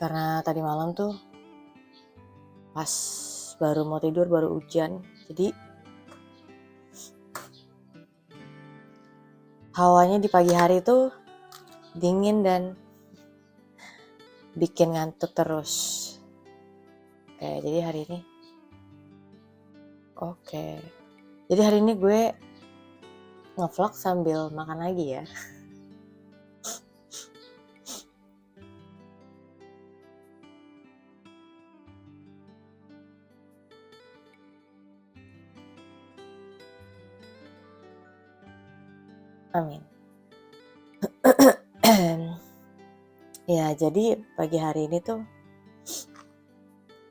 Karena tadi malam tuh pas baru mau tidur baru hujan, jadi hawanya di pagi hari tuh dingin dan bikin ngantuk terus. Jadi hari ini gue nge-vlog sambil makan lagi ya. Amin. Ya, jadi pagi hari ini tuh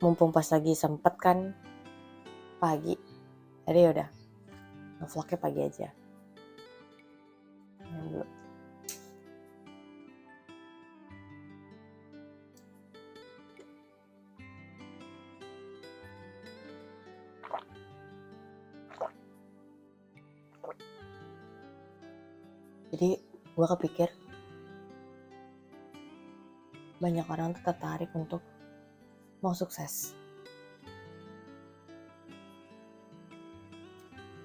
mumpung pas lagi sempet kan pagi, jadi yaudah nge-vlognya pagi aja. Dulu. Jadi gue kepikir banyak orang tuh tertarik untuk mau sukses.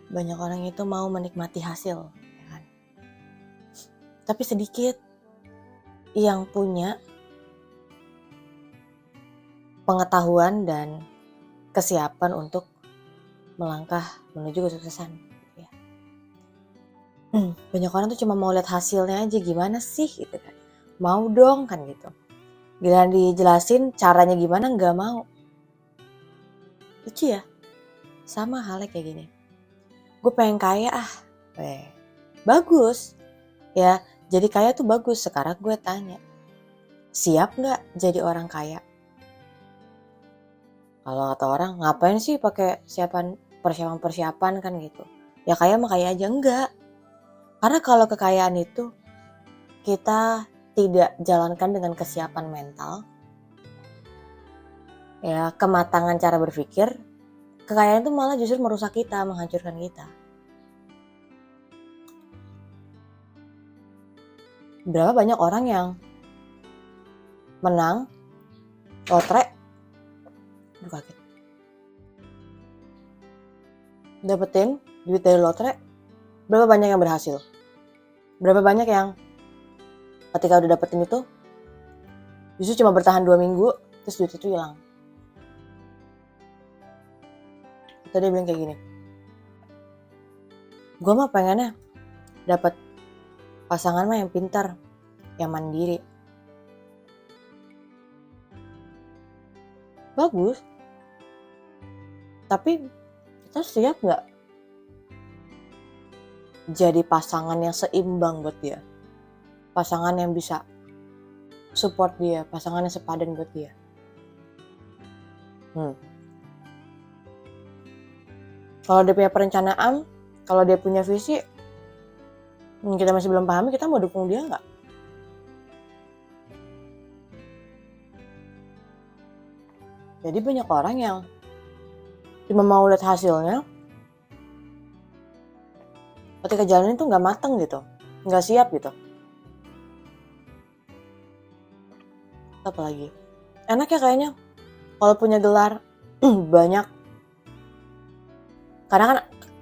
Banyak orang itu mau menikmati hasil, ya kan? Tapi sedikit yang punya pengetahuan dan kesiapan untuk melangkah menuju kesuksesan. Banyak orang tuh cuma mau lihat hasilnya aja, gimana sih gitu kan, mau dong kan gitu. Giliran dijelasin caranya gimana nggak mau. Lucu ya, sama halnya kayak gini. Gue pengen kaya bagus ya, jadi kaya tuh bagus. Sekarang gue tanya, siap nggak jadi orang kaya? Kalau kata orang, ngapain sih pakai persiapan kan gitu. Ya kaya mah kaya aja, enggak. Karena kalau kekayaan itu kita tidak jalankan dengan kesiapan mental, ya kematangan cara berpikir, kekayaan itu malah justru merusak kita, menghancurkan kita. Berapa banyak orang yang menang lotre, dapetin duit dari lotre, berapa banyak yang berhasil? Berapa banyak yang ketika udah dapetin itu justru cuma bertahan 2 minggu terus duit itu hilang. Tadi dia bilang kayak gini, gue mah pengennya dapet pasangan mah yang pintar, yang mandiri. Bagus, tapi kita siap gak jadi pasangan yang seimbang buat dia, pasangan yang bisa support dia, pasangan yang sepadan buat dia? Kalau dia punya perencanaan, kalau dia punya visi, kita masih belum pahami, kita mau dukung dia gak? Jadi banyak orang yang cuma mau lihat hasilnya, ketika jalanin tuh gak mateng gitu, gak siap gitu. Apalagi enak ya kayaknya kalau punya gelar banyak, karena kan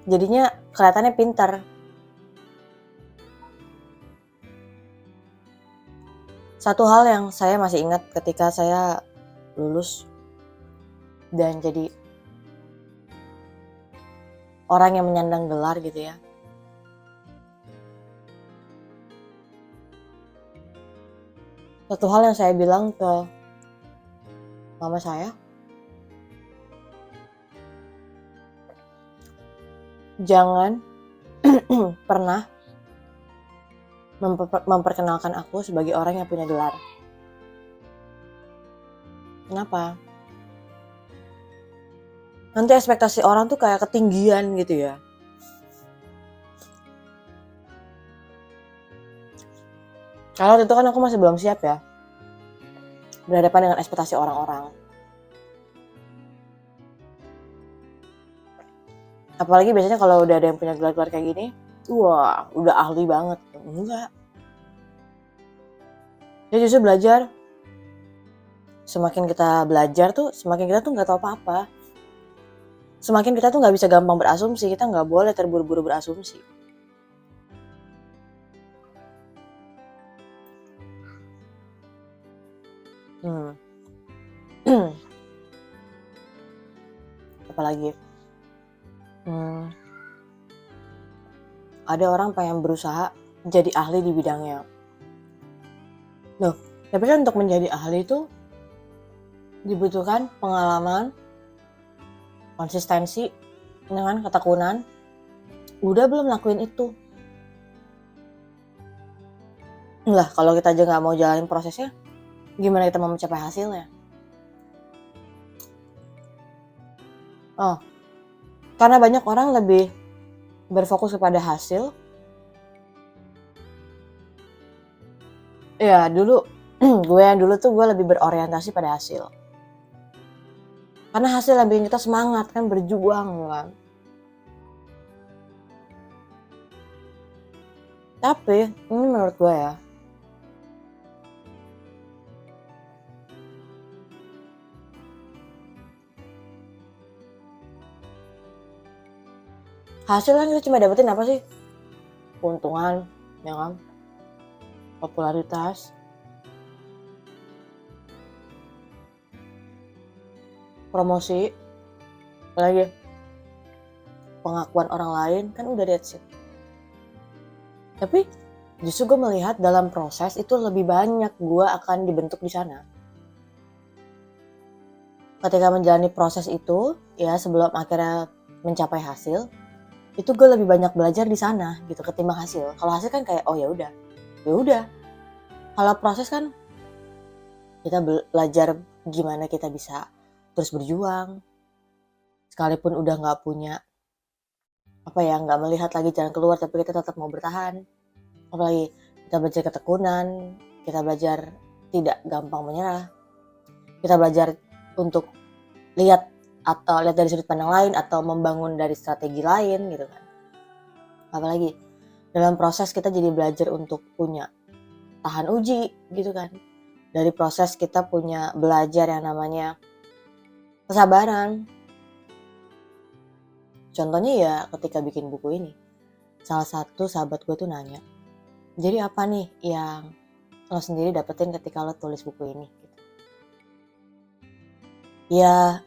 jadinya kelihatannya pintar. Satu hal yang saya masih ingat ketika saya lulus dan jadi orang yang menyandang gelar gitu ya. Satu hal yang saya bilang ke mama saya, jangan pernah memperkenalkan aku sebagai orang yang punya gelar. Kenapa? Nanti ekspektasi orang tuh kayak ketinggian gitu ya. Kalau itu kan aku masih belum siap ya. berhadapan dengan ekspektasi orang-orang. Apalagi biasanya kalau udah ada yang punya gelar-gelar kayak gini, wah udah ahli banget. Enggak. Dia justru belajar. Semakin kita belajar tuh, semakin kita tuh nggak tahu apa-apa. Semakin kita tuh nggak bisa gampang berasumsi, kita nggak boleh terburu-buru berasumsi. Apalagi ada orang pengen berusaha jadi ahli di bidangnya. Loh, tapi kan untuk menjadi ahli itu dibutuhkan pengalaman, konsistensi, dengan ketekunan. Udah belum lakuin itu? Lah, kalau kita aja nggak mau jalanin prosesnya, gimana kita mau mencapai hasilnya? Oh, karena banyak orang lebih berfokus kepada hasil. Ya, dulu gue lebih berorientasi pada hasil. Karena hasil yang bikin kita semangat kan, berjuang kan. Tapi ini menurut gue ya, hasil kan kita cuma dapetin apa sih? Keuntungan, ya kan? Popularitas, promosi, apalagi pengakuan orang lain, kan udah that's it. Tapi justru gue melihat dalam proses itu lebih banyak gue akan dibentuk di sana. Ketika menjalani proses itu, ya sebelum akhirnya mencapai hasil, itu gue lebih banyak belajar di sana gitu ketimbang hasil. Kalau hasil kan kayak oh ya udah. Kalau proses kan kita belajar gimana kita bisa terus berjuang. Sekalipun udah nggak punya nggak melihat lagi jalan keluar, tapi kita tetap mau bertahan. Apalagi kita belajar ketekunan, kita belajar tidak gampang menyerah, kita belajar untuk lihat dari sudut pandang lain atau membangun dari strategi lain gitu kan. Apalagi dalam proses kita jadi belajar untuk punya tahan uji gitu kan. Dari proses kita punya belajar yang namanya kesabaran. Contohnya ya ketika bikin buku ini, salah satu sahabat gue tuh nanya, jadi apa nih yang lo sendiri dapetin ketika lo tulis buku ini? Gitu. Ya,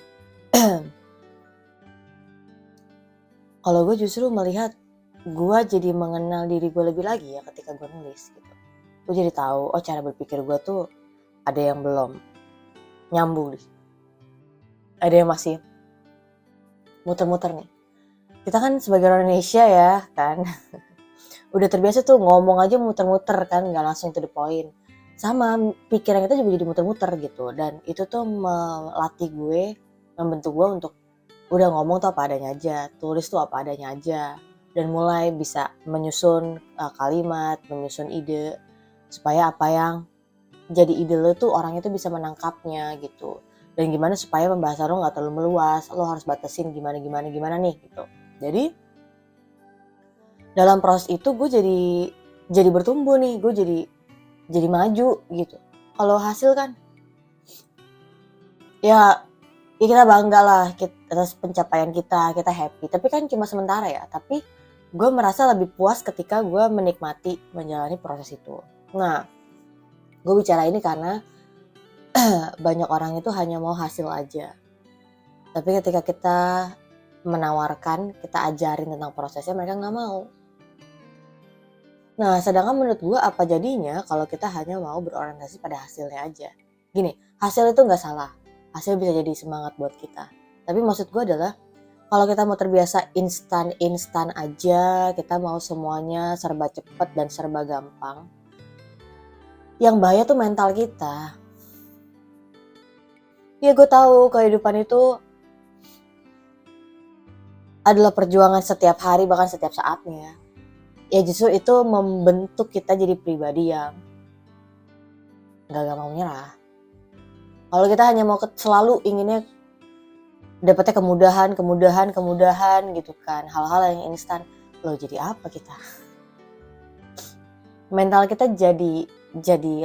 kalau gue justru melihat gue jadi mengenal diri gue lebih lagi ya ketika gue nulis gitu. Gue jadi tahu, oh cara berpikir gue tuh ada yang belum nyambung nih. Ada yang masih muter-muter nih. Kita kan sebagai orang Indonesia ya kan, udah terbiasa tuh ngomong aja muter-muter kan, gak langsung to the point. Sama pikiran kita juga jadi muter-muter gitu, dan itu tuh melatih gue, membentuk gue untuk udah ngomong tuh apa adanya aja, tulis tuh apa adanya aja, dan mulai bisa menyusun kalimat, menyusun ide, supaya apa yang jadi ide lo tuh orang itu bisa menangkapnya gitu. Dan gimana supaya pembahasan lo gak terlalu meluas, lo harus batasin gimana nih gitu. Jadi dalam proses itu gue jadi bertumbuh nih, gue jadi maju gitu. Kalau hasil kan ya kita bangga lah atas pencapaian kita happy. Tapi kan cuma sementara ya. Tapi gue merasa lebih puas ketika gue menikmati menjalani proses itu. Nah, gue bicara ini karena banyak orang itu hanya mau hasil aja. Tapi ketika kita menawarkan, kita ajarin tentang prosesnya, mereka nggak mau. Nah, sedangkan menurut gue apa jadinya kalau kita hanya mau berorientasi pada hasilnya aja. Gini, hasil itu nggak salah. Hasil bisa jadi semangat buat kita. Tapi maksud gue adalah kalau kita mau terbiasa instan aja, kita mau semuanya serba cepat dan serba gampang. Yang bahaya tuh mental kita. Ya gue tahu kehidupan itu adalah perjuangan setiap hari, bahkan setiap saatnya. Ya justru itu membentuk kita jadi pribadi yang gak gampang menyerah. Kalau kita hanya mau selalu inginnya dapatnya kemudahan gitu kan, hal-hal yang instan, loh jadi apa kita? Mental kita jadi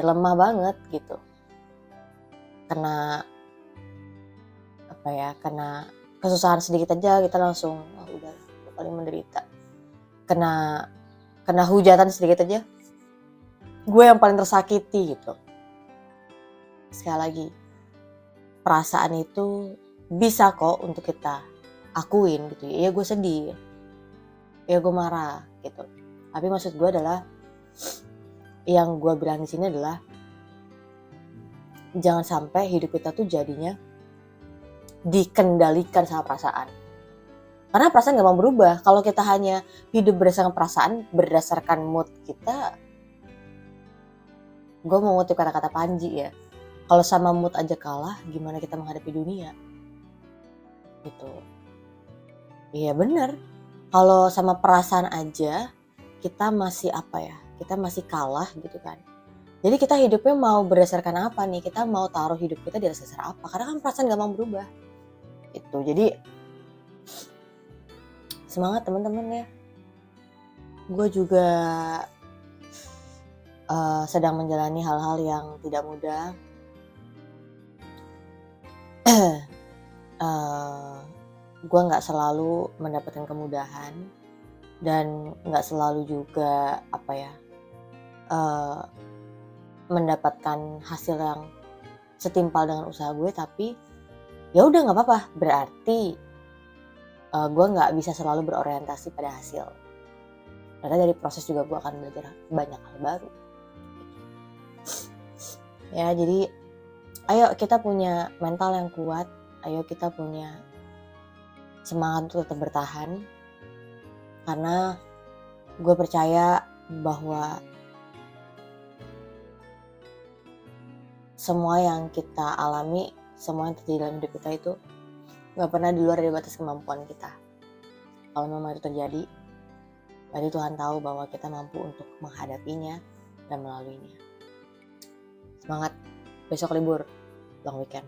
lemah banget gitu. Kena kesusahan sedikit aja kita langsung udah paling menderita. Kena hujatan sedikit aja, gue yang paling tersakiti gitu. Sekali lagi, perasaan itu bisa kok untuk kita akuin gitu. Ya gue sedih, ya gue marah gitu. Tapi maksud gue adalah, yang gue bilang di sini adalah jangan sampai hidup kita tuh jadinya dikendalikan sama perasaan. Karena perasaan gak mau berubah. Kalau kita hanya hidup berdasarkan perasaan, berdasarkan mood kita, gue mau ngutip kata-kata Panji ya, kalau sama mood aja kalah, gimana kita menghadapi dunia? Gitu. Iya bener, kalau sama perasaan aja kita masih kita masih kalah gitu kan. Jadi kita hidupnya mau berdasarkan apa nih? Kita mau taruh hidup kita di atas dasar apa? Karena kan perasaan gak mau berubah. Itu jadi semangat teman-teman ya. Gue juga sedang menjalani hal-hal yang tidak mudah. Gue nggak selalu mendapatkan kemudahan dan nggak selalu juga mendapatkan hasil yang setimpal dengan usaha gue. Tapi ya udah nggak apa-apa. Berarti gue nggak bisa selalu berorientasi pada hasil. Karena dari proses juga gue akan belajar banyak hal baru. Ya jadi ayo kita punya mental yang kuat. Ayo kita punya semangat untuk tetap bertahan. Karena gue percaya bahwa semua yang kita alami, semua yang terjadi dalam hidup kita itu gak pernah di luar dari batas kemampuan kita. Kalau memang itu terjadi, berarti Tuhan tahu bahwa kita mampu untuk menghadapinya dan melaluinya. Semangat, besok libur, long weekend.